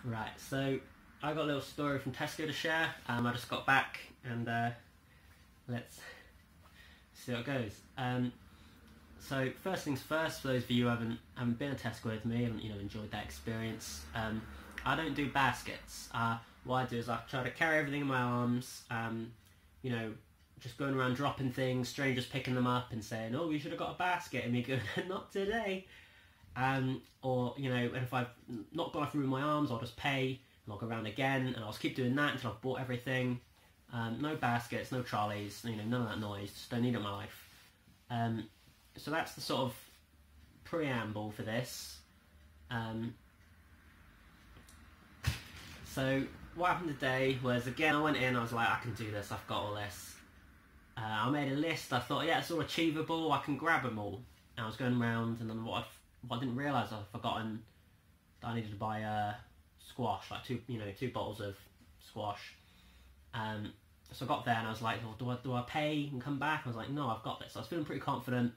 Right, so I got a little story from Tesco to share. I just got back and let's see how it goes. So first things first, for those of you who haven't been to Tesco with me, haven't enjoyed that experience, I don't do baskets. What I do is I try to carry everything in my arms. Just going around dropping things, strangers picking them up and saying, "Oh, you should have got a basket," and me going, "Not today." And if I've not got enough room in my arms, I'll just pay and I'll go around again, and I'll just keep doing that until I've bought everything. No baskets, no trolleys, none of that noise. Just don't need it in my life. So that's the sort of preamble for this. So what happened today was, again, I went in, I was like, I can do this, I've got all this. I made a list. I thought, yeah, it's all achievable, I can grab them all. And I was going around, and then what I didn't realise, I'd forgotten that I needed to buy squash, like two bottles of squash. So I got there and I was like, well, do I pay and come back? I was like, no, I've got this. I was feeling pretty confident.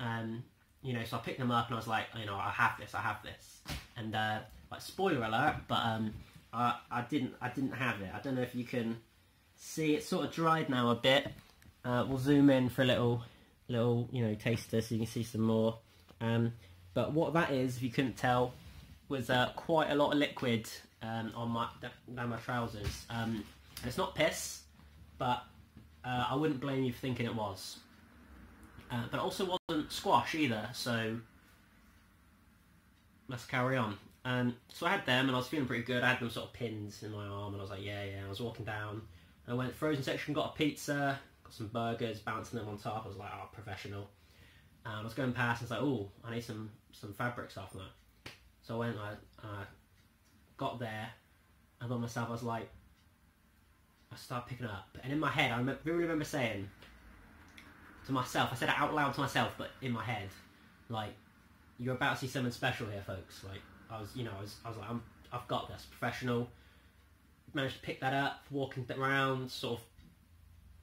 So I picked them up and I was like, I have this. And like, spoiler alert, but I didn't have it. I don't know if you can see, it's sort of dried now a bit. We'll zoom in for a little taster so you can see some more. But what that is, if you couldn't tell, was quite a lot of liquid on down my trousers. And it's not piss, but I wouldn't blame you for thinking it was. But it also wasn't squash either, so let's carry on. So I had them and I was feeling pretty good. I had them sort of pins in my arm and I was like, yeah. I was walking down and I went to the frozen section, got a pizza, got some burgers, bouncing them on top. I was like, oh, professional. And I was going past and I was like, oh, I need some fabric stuff now. So I went and I got there, and on myself I was like, I started picking it up. And in my head, I really remember saying to myself, I said it out loud to myself, but in my head, like, you're about to see something special here, folks. Like, I was like, I've got this, professional. Managed to pick that up, walking around, sort of,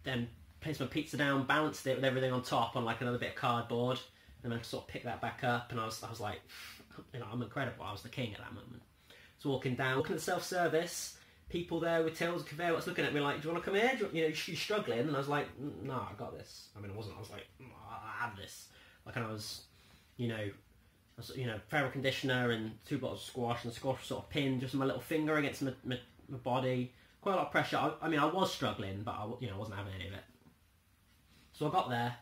then placed my pizza down, balanced it with everything on top on like another bit of cardboard, and then sort of picked that back up, and I was like, I'm incredible. I was the king at that moment. So walking at the self-service, people there with tails of conveyor belts looking at me like, do you want to come here? You're struggling. And I was like, no, I got this. I mean, I wasn't. I was like, I have this. Like, and I was, fabric conditioner and 2 bottles of squash, and the squash was sort of pinned just my little finger against my body. Quite a lot of pressure. I mean, I was struggling, but I wasn't having any of it. So I got there,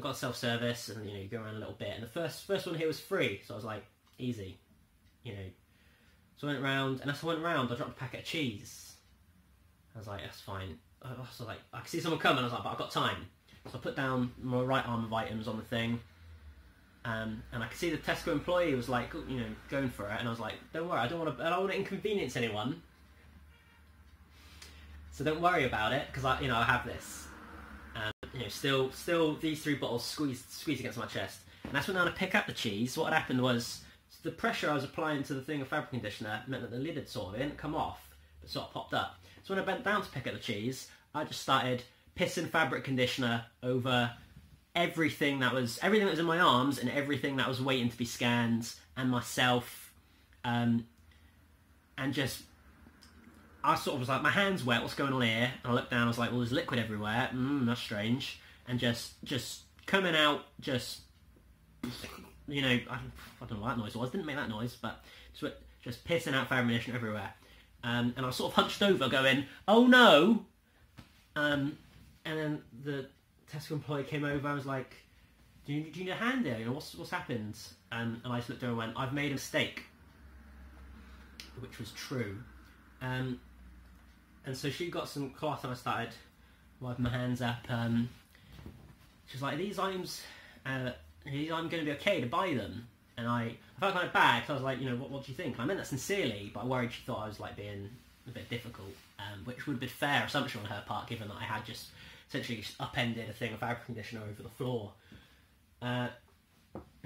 got self-service, and you go around a little bit. And the first one here was free, so I was like, easy, So I went around, and as I went around, I dropped a packet of cheese. I was like, that's fine. So like, I could see someone coming. I was like, but I've got time. So I put down my right arm of items on the thing, and I could see the Tesco employee was like, going for it, and I was like, don't worry, I don't want to inconvenience anyone. So don't worry about it, because I have this. Still these 3 bottles squeezed against my chest. And that's when I went to pick up the cheese. What had happened was, the pressure I was applying to the thing of fabric conditioner meant that the lid had sort of didn't come off, but sort of popped up. So when I bent down to pick up the cheese, I just started pissing fabric conditioner over everything that was in my arms and everything that was waiting to be scanned, and myself, and just, I sort of was like, my hand's wet, what's going on here? And I looked down, I was like, well, there's liquid everywhere, that's strange. And just coming out, just, I don't know what that noise was, didn't make that noise, but just pissing out fabric conditioner everywhere. And I was sort of hunched over going, oh no! And then the Tesco employee came over, I was like, do you need a hand here? What's happened? And I just looked over and went, I've made a mistake. Which was true. And so she got some cloth and I started wiping my hands up. She was like, these items, I'm going to be okay to buy them. And I felt kind of bad, because I was like, what do you think? And I meant that sincerely, but I worried she thought I was like being a bit difficult, which would have been a fair assumption on her part, given that I had just essentially upended a thing of fabric conditioner over the floor. And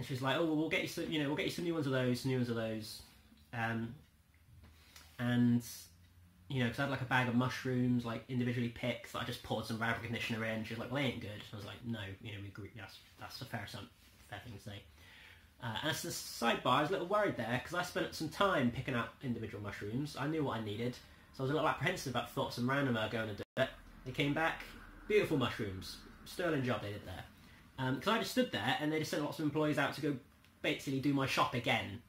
she was like, oh, well, we'll get you some, we'll get you some new ones of those, and because I had like a bag of mushrooms, like individually picked, that I just poured some fabric conditioner in. She was like, well, they ain't good. I was like, no, we agree, that's a fair thing to say. And as a sidebar, I was a little worried there because I spent some time picking out individual mushrooms. I knew what I needed, so I was a little apprehensive about thought some randomer going to do it. They came back, beautiful mushrooms, sterling job they did there. Because I just stood there and they just sent lots of employees out to go basically do my shop again.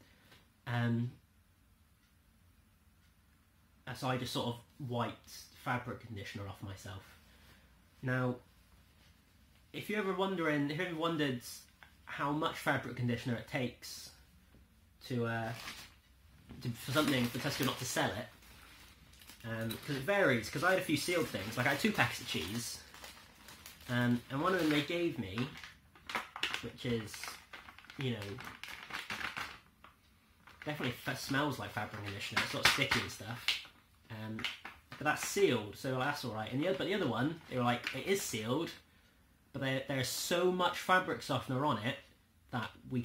So I just sort of wiped fabric conditioner off myself. Now, if you ever wondered how much fabric conditioner it takes for something for Tesco not to sell it, because it varies. Because I had a few sealed things, like I had 2 packets of cheese, and one of them they gave me, which is, you know, definitely smells like fabric conditioner. It's sort of sticky and stuff. But that's sealed, so that's all right. But the other one, they were like, it is sealed, but there's so much fabric softener on it that we'll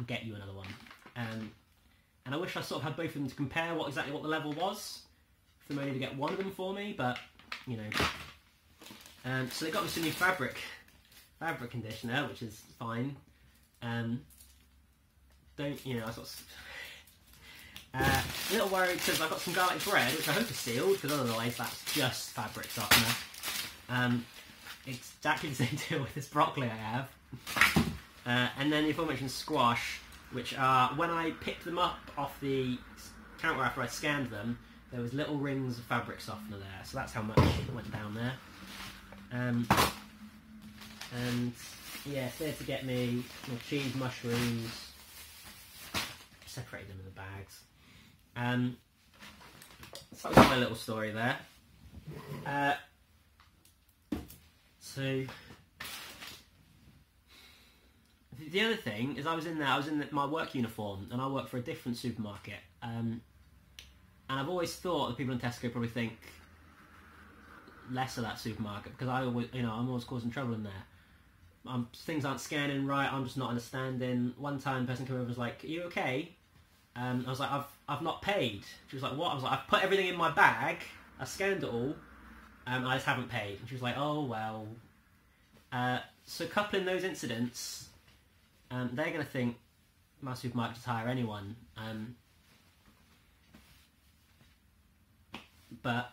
get you another one. And I wish I sort of had both of them to compare exactly what the level was, for them only to get one of them for me. But you know, so they got me some new fabric conditioner, which is fine. I sort of. A little worried because I've got some garlic bread, which I hope is sealed, because otherwise that's just fabric softener. Exactly the same deal with this broccoli I have. And then the aforementioned squash, which are, when I picked them up off the counter after I scanned them, there was little rings of fabric softener there, so that's how much went down there. And yeah, so they had to get me cheese, mushrooms, separated them in the bags. So that was my little story there. So the other thing is I was in my work uniform, and I work for a different supermarket. And I've always thought that people in Tesco probably think less of that supermarket, because I'm always causing trouble in there. Things aren't scanning right, I'm just not understanding. One time a person came over and was like, "Are you okay?" I was like, I've not paid. She was like, "What?" I was like, "I've put everything in my bag, I scanned it all, I just haven't paid." And she was like, "Oh well." So coupling those incidents, they're going to think my supermarket just hire anyone. But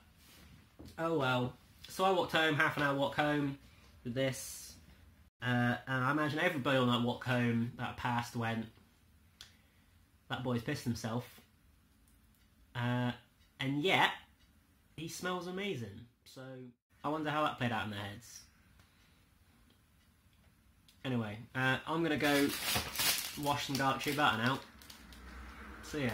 oh well. So I walked home, half an hour walk home with this, and I imagine everybody on that walk home that passed went, "That boy's pissed himself." And yet, he smells amazing. So I wonder how that played out in their heads. Anyway, I'm going to go wash some garlic tree butter now. See ya.